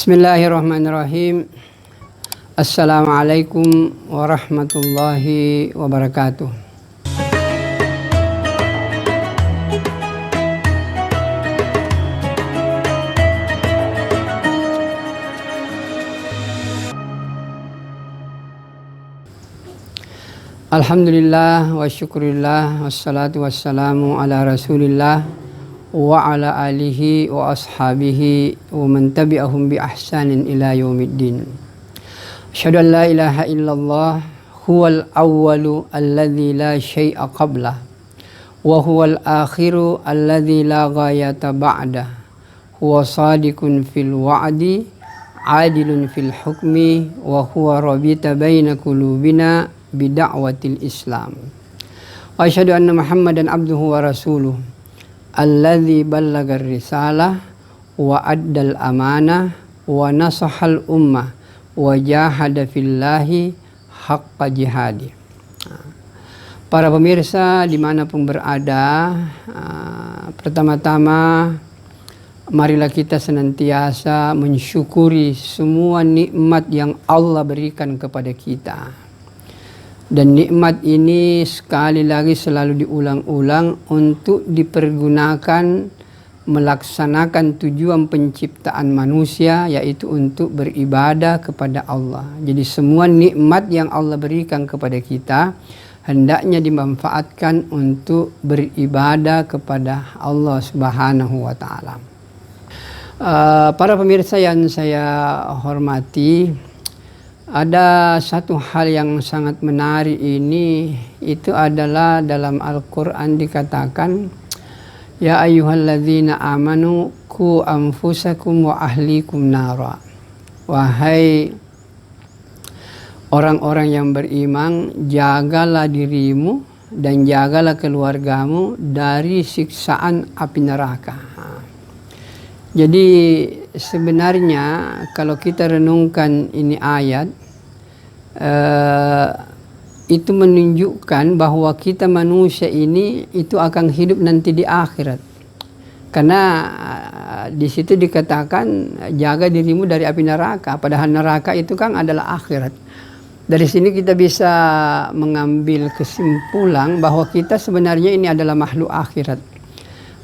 Bismillahirrahmanirrahim. Assalamualaikum warahmatullahi wabarakatuh. Alhamdulillah wa syukurillah wassalatu wassalamu ala rasulillah wa ala alihi wa ashabihi wa man tabi'ahum bi ahsanin ila yaumiddin. Asyhadu an la ilaha illallah huwal awwalu alladzi la syai'a qablah wa huwal akhiru alladzi la ghayata ba'dah. Huwa shadiqun fil wa'di adilun fil hukmi wa huwa rabita baina qulubina bida'watil Islam. Wa asyhadu anna Muhammadan abduhu wa rasuluh alladzi ballagar risalah wa addal amanah wa nasahal ummah wa jahada fillahi haqqa jihadi. Para pemirsa dimanapun berada, pertama-tama marilah kita senantiasa mensyukuri semua nikmat yang Allah berikan kepada kita. Dan nikmat ini sekali lagi selalu diulang-ulang untuk dipergunakan melaksanakan tujuan penciptaan manusia, yaitu untuk beribadah kepada Allah. Jadi semua nikmat yang Allah berikan kepada kita hendaknya dimanfaatkan untuk beribadah kepada Allah Subhanahu wa Ta'ala. Para pemirsa yang saya hormati, ada satu hal yang sangat menarik ini, itu adalah dalam Al-Quran dikatakan, ya ayyuhalladzina amanu qu anfusakum wa ahlikum nara. Wahai orang-orang yang beriman, jagalah dirimu dan jagalah keluargamu dari siksaan api neraka. Jadi sebenarnya kalau kita renungkan ini ayat, itu menunjukkan bahwa kita manusia ini itu akan hidup nanti di akhirat. Karena di situ dikatakan jaga dirimu dari api neraka, padahal neraka itu kan adalah akhirat. Dari sini kita bisa mengambil kesimpulan bahwa kita sebenarnya ini adalah makhluk akhirat.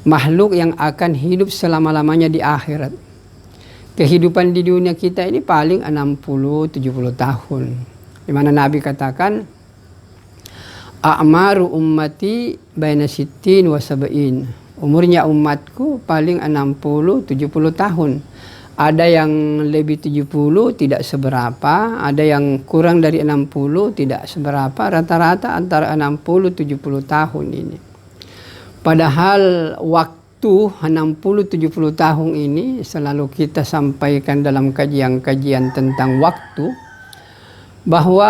Makhluk yang akan hidup selama-lamanya di akhirat. Kehidupan di dunia kita ini paling 60-70 tahun. Di mana Nabi katakan, a'maru ummati baina sittin wa sab'in. Umurnya umatku paling 60-70 tahun. Ada yang lebih 70 tidak seberapa, ada yang kurang dari 60 tidak seberapa, rata-rata antara 60-70 tahun ini. Padahal waktu 60-70 tahun ini selalu kita sampaikan dalam kajian-kajian tentang waktu, bahwa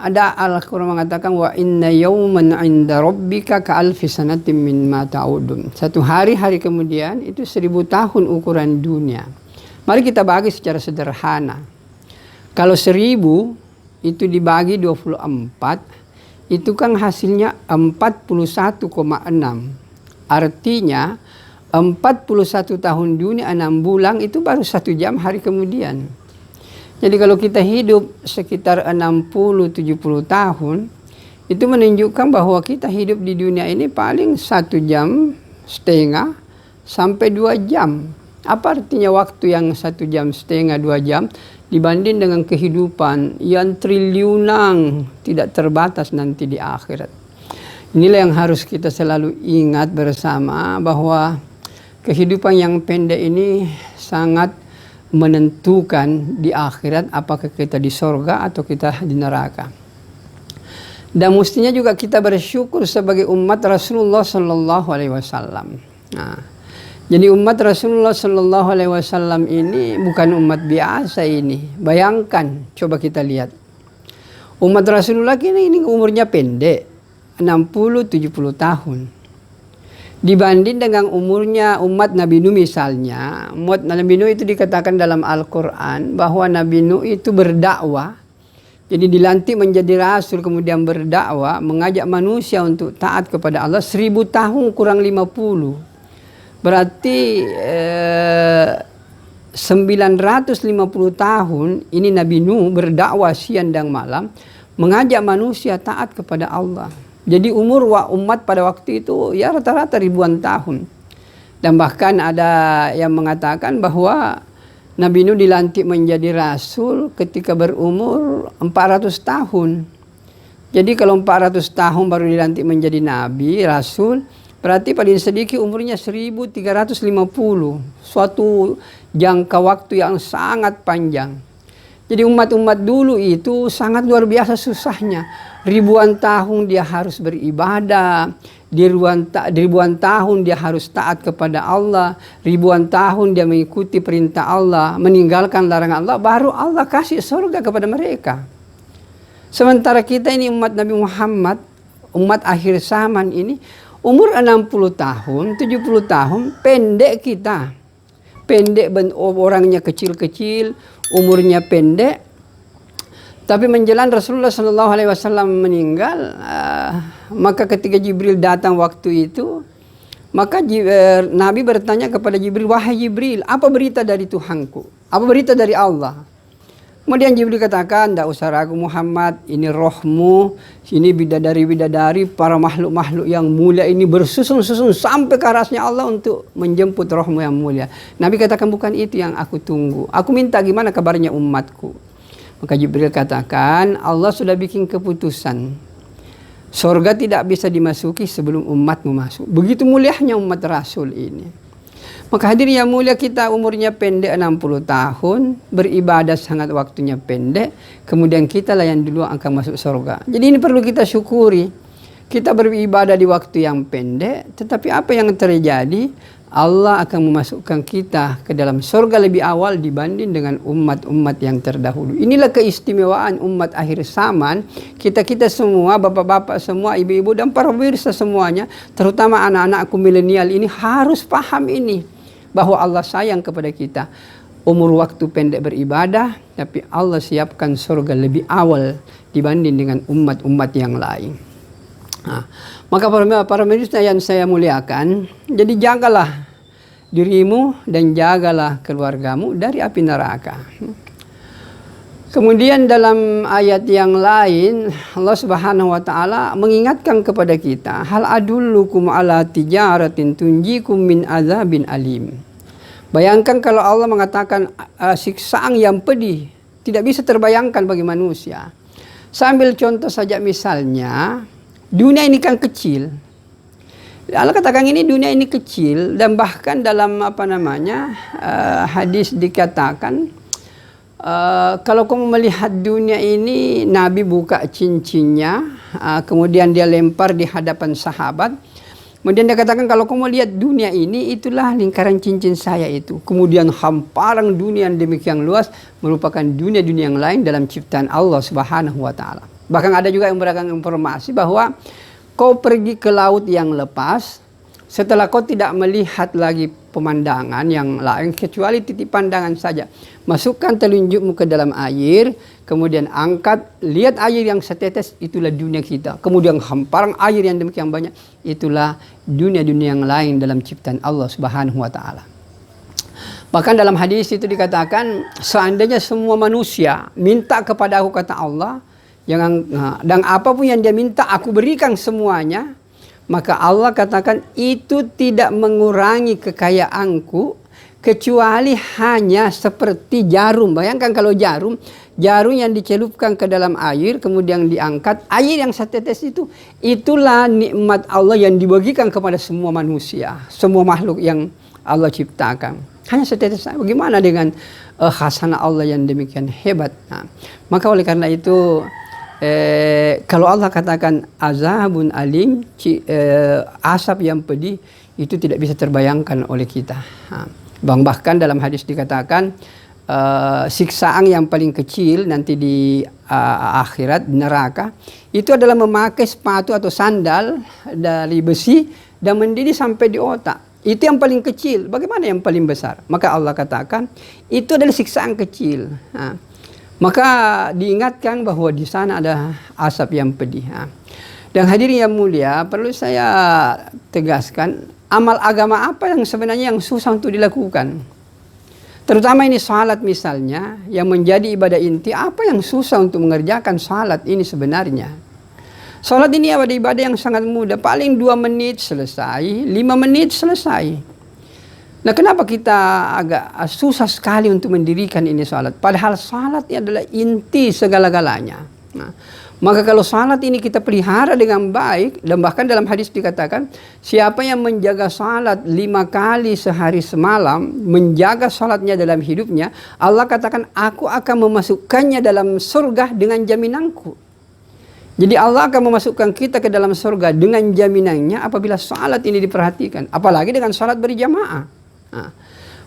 ada Al-Quran mengatakan wa inna yawman 'inda rabbika ka'alfi sanatin mimma ta'udun. Satu hari kemudian itu 1000 tahun ukuran dunia. Mari kita bagi secara sederhana. Kalau 1000 itu dibagi 24, itu kan hasilnya 41,6. Artinya 41 tahun dunia 6 bulan itu baru 1 jam hari kemudian. Jadi kalau kita hidup sekitar 60-70 tahun, itu menunjukkan bahwa kita hidup di dunia ini paling 1,5 jam sampai 2 jam. Apa artinya waktu yang 1,5 jam, 2 jam dibanding dengan kehidupan yang triliunan tidak terbatas nanti di akhirat. Inilah yang harus kita selalu ingat bersama, bahwa kehidupan yang pendek ini sangat menentukan di akhirat apakah kita di sorga atau kita di neraka. Dan mestinya juga kita bersyukur sebagai umat Rasulullah Sallallahu Alaihi Wasallam. Jadi umat Rasulullah Sallallahu Alaihi Wasallam ini bukan umat biasa ini. Bayangkan, coba kita lihat. Umat Rasulullah ini umurnya pendek, 60-70 tahun. Dibanding dengan umurnya umat Nabi Nuh misalnya. Umat Nabi Nuh itu dikatakan dalam Al-Quran bahwa Nabi Nuh itu berdakwah. Jadi dilantik menjadi rasul, kemudian berdakwah, mengajak manusia untuk taat kepada Allah 1000 tahun kurang 50. Berarti 950 tahun ini Nabi Nuh berdakwah siang dan malam, mengajak manusia taat kepada Allah. Jadi umur umat pada waktu itu ya rata-rata ribuan tahun. Dan bahkan ada yang mengatakan bahwa Nabi Nuh dilantik menjadi rasul ketika berumur 400 tahun. Jadi kalau 400 tahun baru dilantik menjadi nabi, rasul, berarti paling sedikit umurnya 1350. Suatu jangka waktu yang sangat panjang. Jadi umat-umat dulu itu sangat luar biasa susahnya. Ribuan tahun dia harus beribadah, ribuan tahun dia harus taat kepada Allah, ribuan tahun dia mengikuti perintah Allah, meninggalkan larangan Allah, baru Allah kasih surga kepada mereka. Sementara kita ini umat Nabi Muhammad, umat akhir zaman ini, umur 60 tahun, 70 tahun, pendek kita. Pendek, orangnya kecil-kecil, umurnya pendek. Tapi menjelang Rasulullah SAW meninggal, maka ketika Jibril datang waktu itu, maka Nabi bertanya kepada Jibril, "Wahai Jibril, apa berita dari Tuhanku? Apa berita dari Allah?" Kemudian Jibril katakan, "Tidak usah ragu Muhammad, ini rohmu, ini bidadari-bidadari, para makhluk-makhluk yang mulia ini bersusun-susun sampai ke arasnya Allah untuk menjemput rohmu yang mulia." Nabi katakan, "Bukan itu yang aku tunggu. Aku minta gimana kabarnya umatku." Maka Jibril katakan, Allah sudah bikin keputusan. Surga tidak bisa dimasuki sebelum umatmu masuk. Begitu mulianya umat Rasul ini. Maka hadirin yang mulia, kita umurnya pendek 60 tahun, beribadah sangat waktunya pendek, kemudian kita lah yang dulu akan masuk surga. Jadi ini perlu kita syukuri. Kita beribadah di waktu yang pendek, tetapi apa yang terjadi? Allah akan memasukkan kita ke dalam surga lebih awal dibanding dengan umat-umat yang terdahulu. Inilah keistimewaan umat akhir zaman. Kita semua, bapak-bapak semua, ibu-ibu dan para pemirsa semuanya, terutama anak-anakku milenial ini harus paham ini, bahwa Allah sayang kepada kita. Umur waktu pendek beribadah, tapi Allah siapkan surga lebih awal dibanding dengan umat-umat yang lain. Nah, maka para pemirsa yang saya muliakan, jadi jagalah dirimu dan jagalah keluargamu dari api neraka. Kemudian dalam ayat yang lain, Allah Subhanahu wa taala mengingatkan kepada kita, "Hal adullukum ala tijaratin tunjikum min azabin alim." Bayangkan kalau Allah mengatakan siksaan yang pedih, tidak bisa terbayangkan bagi manusia. Sambil contoh saja, misalnya dunia ini kan kecil. Allah katakan ini dunia ini kecil, dan bahkan dalam hadis dikatakan, kalau kamu melihat dunia ini, Nabi buka cincinnya, kemudian dia lempar di hadapan sahabat. Kemudian dia katakan, kalau kamu lihat dunia ini, itulah lingkaran cincin saya itu. Kemudian hamparan dunia yang demikian luas merupakan dunia-dunia yang lain dalam ciptaan Allah Subhanahu wa taala. Bahkan ada juga yang memberikan informasi bahwa kau pergi ke laut yang lepas, setelah kau tidak melihat lagi pemandangan yang lain kecuali titik pandangan saja. Masukkan telunjukmu ke dalam air, kemudian angkat, lihat air yang setetes, itulah dunia kita. Kemudian hamparan air yang demikian banyak, itulah dunia-dunia yang lain dalam ciptaan Allah Subhanahu wa taala. Bahkan dalam hadis itu dikatakan, seandainya semua manusia minta kepada aku, kata Allah, dan apapun yang dia minta aku berikan semuanya, maka Allah katakan itu tidak mengurangi kekayaanku kecuali hanya seperti jarum. Bayangkan kalau jarum yang dicelupkan ke dalam air kemudian diangkat, air yang setetes itu, itulah nikmat Allah yang dibagikan kepada semua manusia, semua makhluk yang Allah ciptakan. Hanya setetes. Bagaimana dengan khasanah Allah yang demikian hebat? Nah, maka oleh karena itu, kalau Allah katakan azabun alim, asap yang pedih, itu tidak bisa terbayangkan oleh kita. Bahkan dalam hadis dikatakan siksaan yang paling kecil nanti di akhirat neraka itu adalah memakai sepatu atau sandal dari besi dan mendidih sampai di otak. Itu yang paling kecil. Bagaimana yang paling besar? Maka Allah katakan itu adalah siksaan kecil. Maka diingatkan bahwa di sana ada asap yang pedih. Dan hadirin yang mulia, perlu saya tegaskan, amal agama apa yang sebenarnya yang susah untuk dilakukan? Terutama ini salat misalnya, yang menjadi ibadah inti, apa yang susah untuk mengerjakan salat ini sebenarnya? Salat ini ada ibadah yang sangat mudah, paling 2 menit selesai, 5 menit selesai. Nah, kenapa kita agak susah sekali untuk mendirikan ini salat? Padahal salat ini adalah inti segala-galanya. Nah, maka kalau salat ini kita pelihara dengan baik, dan bahkan dalam hadis dikatakan, siapa yang menjaga salat 5 kali sehari semalam, menjaga salatnya dalam hidupnya, Allah katakan, aku akan memasukkannya dalam surga dengan jaminanku. Jadi Allah akan memasukkan kita ke dalam surga dengan jaminannya apabila salat ini diperhatikan. Apalagi dengan salat berjamaah. Nah,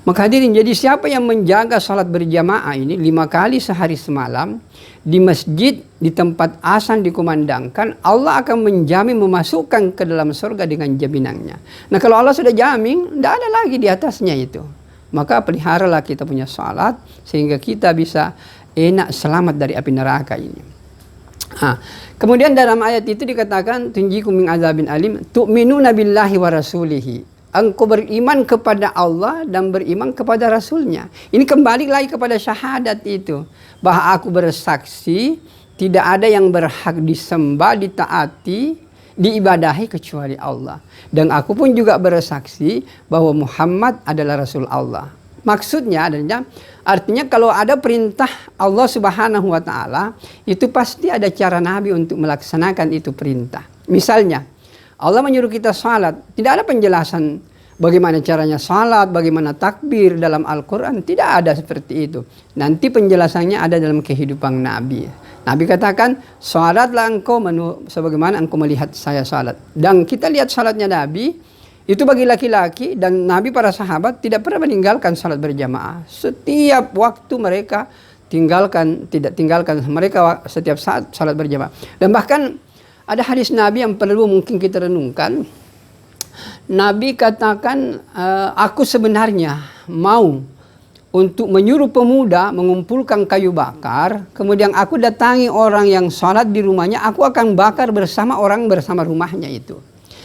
maka hadirin, jadi siapa yang menjaga salat berjamaah ini 5 kali sehari semalam di masjid, di tempat azan dikumandangkan, Allah akan menjamin memasukkan ke dalam surga dengan jaminannya. Nah, kalau Allah sudah jamin, tidak ada lagi di atasnya itu. Maka peliharalah kita punya salat sehingga kita bisa enak selamat dari api neraka ini. Nah, kemudian dalam ayat itu dikatakan, tunjikum min azabin alim, tu'minuna billahi wa rasulihi. Engkau beriman kepada Allah dan beriman kepada Rasulnya. Ini kembali lagi kepada syahadat itu. Bahwa aku bersaksi tidak ada yang berhak disembah, ditaati, diibadahi kecuali Allah. Dan aku pun juga bersaksi bahwa Muhammad adalah Rasul Allah. Maksudnya adalah, artinya kalau ada perintah Allah Subhanahu wa Ta'ala, itu pasti ada cara Nabi untuk melaksanakan itu perintah. Misalnya, Allah menyuruh kita salat, tidak ada penjelasan bagaimana caranya salat, bagaimana takbir dalam Al-Quran, tidak ada seperti itu. Nanti penjelasannya ada dalam kehidupan Nabi. Nabi katakan, salatlah engkau sebagaimana engkau melihat saya salat. Dan kita lihat salatnya Nabi, itu bagi laki-laki dan Nabi para sahabat tidak pernah meninggalkan salat berjamaah. Setiap waktu mereka tidak tinggalkan mereka setiap saat salat berjamaah. Dan bahkan ada hadis Nabi yang perlu mungkin kita renungkan. Nabi katakan, aku sebenarnya mau untuk menyuruh pemuda mengumpulkan kayu bakar, kemudian aku datangi orang yang sholat di rumahnya, aku akan bakar bersama orang bersama rumahnya itu.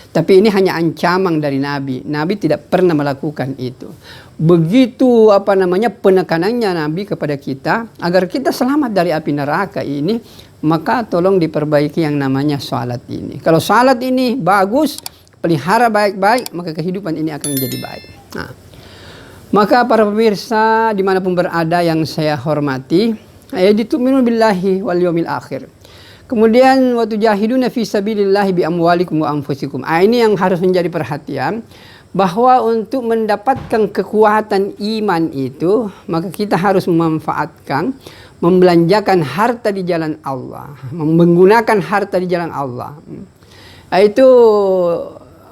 Tapi ini hanya ancaman dari Nabi. Nabi tidak pernah melakukan itu. Begitu penekanannya Nabi kepada kita agar kita selamat dari api neraka ini, maka tolong diperbaiki yang namanya salat ini. Kalau salat ini bagus, pelihara baik-baik, maka kehidupan ini akan menjadi baik. Nah, maka para pemirsa dimanapun berada yang saya hormati, ditu'minu billahi wal yawmil akhir. Kemudian waktu jahiduna fi sabilillahi bi amwalikum wa anfusikum. Ini yang harus menjadi perhatian, bahwa untuk mendapatkan kekuatan iman itu, maka kita harus memanfaatkan, membelanjakan harta di jalan Allah, menggunakan harta di jalan Allah. Itu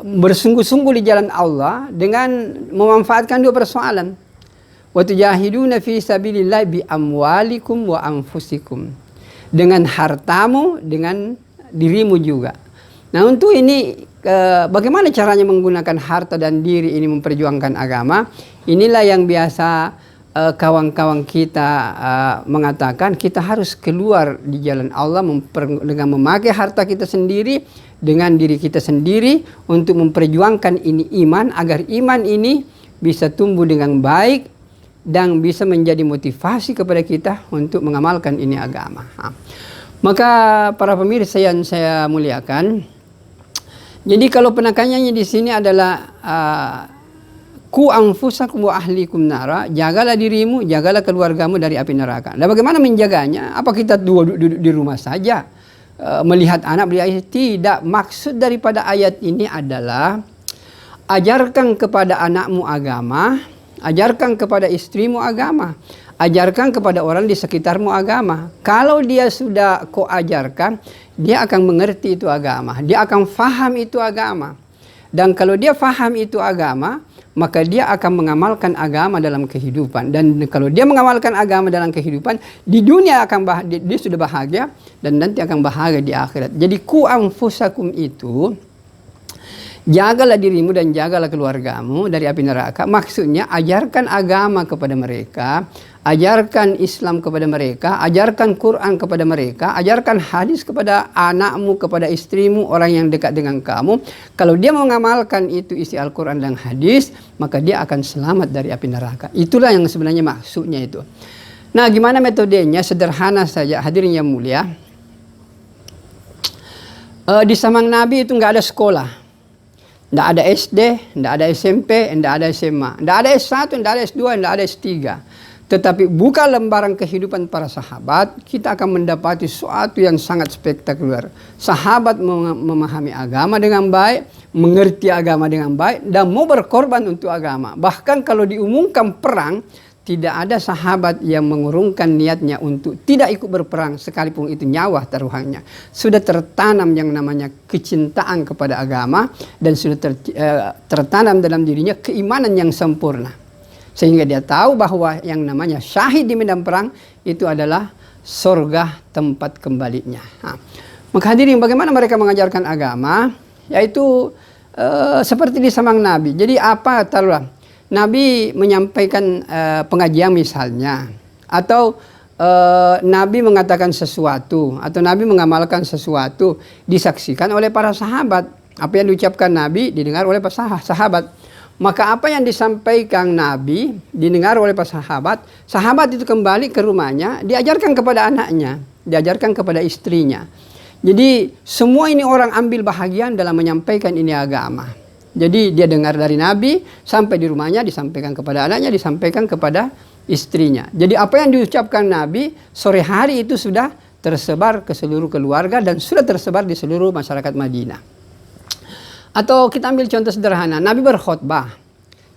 bersungguh-sungguh di jalan Allah dengan memanfaatkan 2 persoalan. Wa tujahiduna fi sabilillahi bi amwalikum wa anfusikum. Dengan hartamu, dengan dirimu juga. Nah, untuk ini bagaimana caranya menggunakan harta dan diri ini memperjuangkan agama? Inilah yang biasa kawan-kawan kita mengatakan kita harus keluar di jalan Allah dengan memakai harta kita sendiri, dengan diri kita sendiri untuk memperjuangkan ini iman, agar iman ini bisa tumbuh dengan baik dan bisa menjadi motivasi kepada kita untuk mengamalkan ini agama. Maka para pemirsa yang saya muliakan, jadi kalau penekanannya di sini adalah ku anfusakum wa ahlikum nara, jagalah dirimu, jagalah keluargamu dari api neraka. Dan bagaimana menjaganya? Apa kita duduk di rumah saja melihat anak beli? Tidak. Maksud daripada ayat ini adalah ajarkan kepada anakmu agama, ajarkan kepada istrimu agama, ajarkan kepada orang di sekitarmu agama. Kalau dia sudah kau ajarkan, dia akan mengerti itu agama, dia akan faham itu agama. Dan kalau dia faham itu agama, maka dia akan mengamalkan agama dalam kehidupan. Dan kalau dia mengamalkan agama dalam kehidupan, di dunia dia sudah bahagia, dan nanti akan bahagia di akhirat. Jadi ku anfusakum itu, jagalah dirimu dan jagalah keluargamu dari api neraka. Maksudnya ajarkan agama kepada mereka, ajarkan Islam kepada mereka, ajarkan Quran kepada mereka, ajarkan hadis kepada anakmu, kepada istrimu, orang yang dekat dengan kamu. Kalau dia mengamalkan itu isi Al-Quran dan hadis, maka dia akan selamat dari api neraka. Itulah yang sebenarnya maksudnya itu. Nah, gimana metodenya? Sederhana saja, hadirin yang mulia. Di zaman Nabi itu nggak ada sekolah. Nggak ada SD, nggak ada SMP, nggak ada SMA. Nggak ada S1, nggak ada S2, nggak ada S3. Tetapi buka lembaran kehidupan para sahabat, kita akan mendapati sesuatu yang sangat spektakuler. Sahabat memahami agama dengan baik, mengerti agama dengan baik, dan mau berkorban untuk agama. Bahkan kalau diumumkan perang, tidak ada sahabat yang mengurungkan niatnya untuk tidak ikut berperang sekalipun itu nyawa taruhannya. Sudah tertanam yang namanya kecintaan kepada agama dan sudah tertanam dalam dirinya keimanan yang sempurna. Sehingga dia tahu bahwa yang namanya syahid di medan perang itu adalah surga tempat kembalinya. Nah, maka hadirin, bagaimana mereka mengajarkan agama? Yaitu seperti di zaman Nabi. Jadi apa taruhlah Nabi menyampaikan pengajian misalnya, atau Nabi mengatakan sesuatu, atau Nabi mengamalkan sesuatu, disaksikan oleh para sahabat. Apa yang diucapkan Nabi didengar oleh para sahabat. Maka apa yang disampaikan Nabi didengar oleh para sahabat, sahabat itu kembali ke rumahnya, diajarkan kepada anaknya, diajarkan kepada istrinya. Jadi semua ini orang ambil bahagian dalam menyampaikan ini agama. Jadi dia dengar dari Nabi, sampai di rumahnya disampaikan kepada anaknya, disampaikan kepada istrinya. Jadi apa yang diucapkan Nabi sore hari itu sudah tersebar ke seluruh keluarga dan sudah tersebar di seluruh masyarakat Madinah. Atau kita ambil contoh sederhana, Nabi berkhutbah.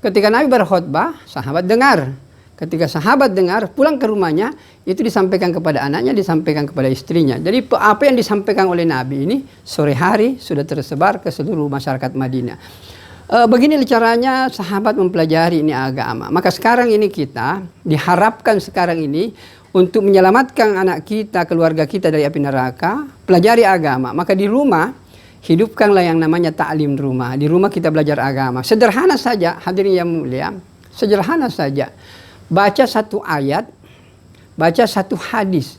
Ketika Nabi berkhutbah, sahabat dengar. Ketika sahabat dengar, pulang ke rumahnya, itu disampaikan kepada anaknya, disampaikan kepada istrinya. Jadi apa yang disampaikan oleh Nabi ini, sore hari sudah tersebar ke seluruh masyarakat Madinah. Begini caranya sahabat mempelajari ini agama. Maka sekarang ini kita, diharapkan sekarang ini, untuk menyelamatkan anak kita, keluarga kita dari api neraka, pelajari agama. Maka di rumah, hidupkanlah yang namanya ta'lim rumah. Di rumah kita belajar agama. Sederhana saja, hadirin yang mulia. Sederhana saja. Baca satu ayat, baca satu hadis.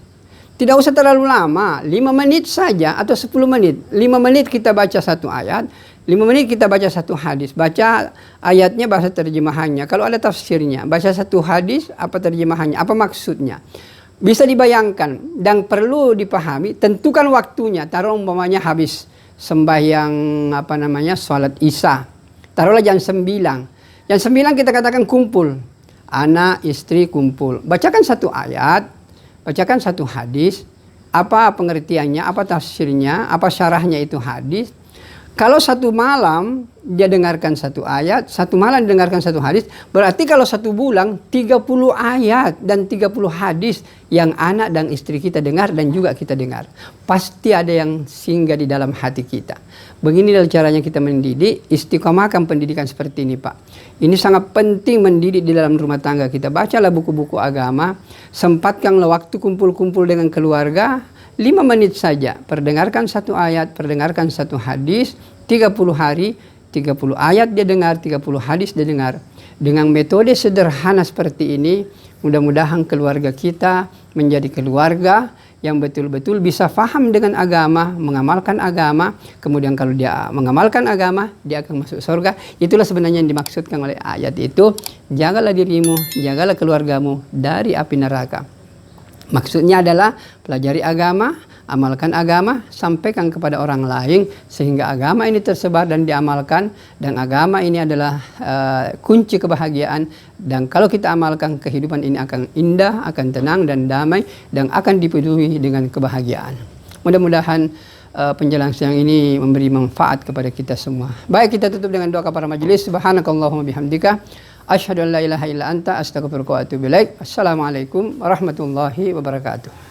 Tidak usah terlalu lama, 5 menit saja atau 10 menit. 5 menit kita baca satu ayat, 5 menit kita baca satu hadis. Baca ayatnya, bahasa terjemahannya. Kalau ada tafsirnya, baca satu hadis, apa terjemahannya, apa maksudnya. Bisa dibayangkan dan perlu dipahami, tentukan waktunya. Taruh umpamanya habis sembahyang sholat Isya. Taruhlah jam 9. Jam 9 kita katakan kumpul. Anak, istri kumpul. Bacakan satu ayat, bacakan satu hadis. Apa pengertiannya, apa tafsirnya, apa syarahnya itu hadis. Kalau satu malam dia dengarkan satu ayat, satu malam dengarkan satu hadis, berarti kalau satu bulan 30 ayat dan 30 hadis yang anak dan istri kita dengar dan juga kita dengar. Pasti ada yang singgah di dalam hati kita. Beginilah caranya kita mendidik, istiqomahkan pendidikan seperti ini, Pak. Ini sangat penting mendidik di dalam rumah tangga kita. Bacalah buku-buku agama, sempatkanlah waktu kumpul-kumpul dengan keluarga, 5 menit saja, perdengarkan satu ayat, perdengarkan satu hadis, 30 hari, 30 ayat dia dengar, 30 hadis dia dengar. Dengan metode sederhana seperti ini, mudah-mudahan keluarga kita menjadi keluarga yang betul-betul bisa faham dengan agama, mengamalkan agama. Kemudian kalau dia mengamalkan agama, dia akan masuk surga. Itulah sebenarnya yang dimaksudkan oleh ayat itu. Jagalah dirimu, jagalah keluargamu dari api neraka. Maksudnya adalah pelajari agama, amalkan agama, sampaikan kepada orang lain sehingga agama ini tersebar dan diamalkan, dan agama ini adalah kunci kebahagiaan, dan kalau kita amalkan kehidupan ini akan indah, akan tenang dan damai, dan akan dipenuhi dengan kebahagiaan. Mudah-mudahan penjelasan ini memberi manfaat kepada kita semua. Baik, kita tutup dengan doa kepada majelis. Subhanakallahumma bihamdika asyhadu an la ilaha illa anta astaghfiruka wa atubu ilaik. Assalamualaikum warahmatullahi wabarakatuh.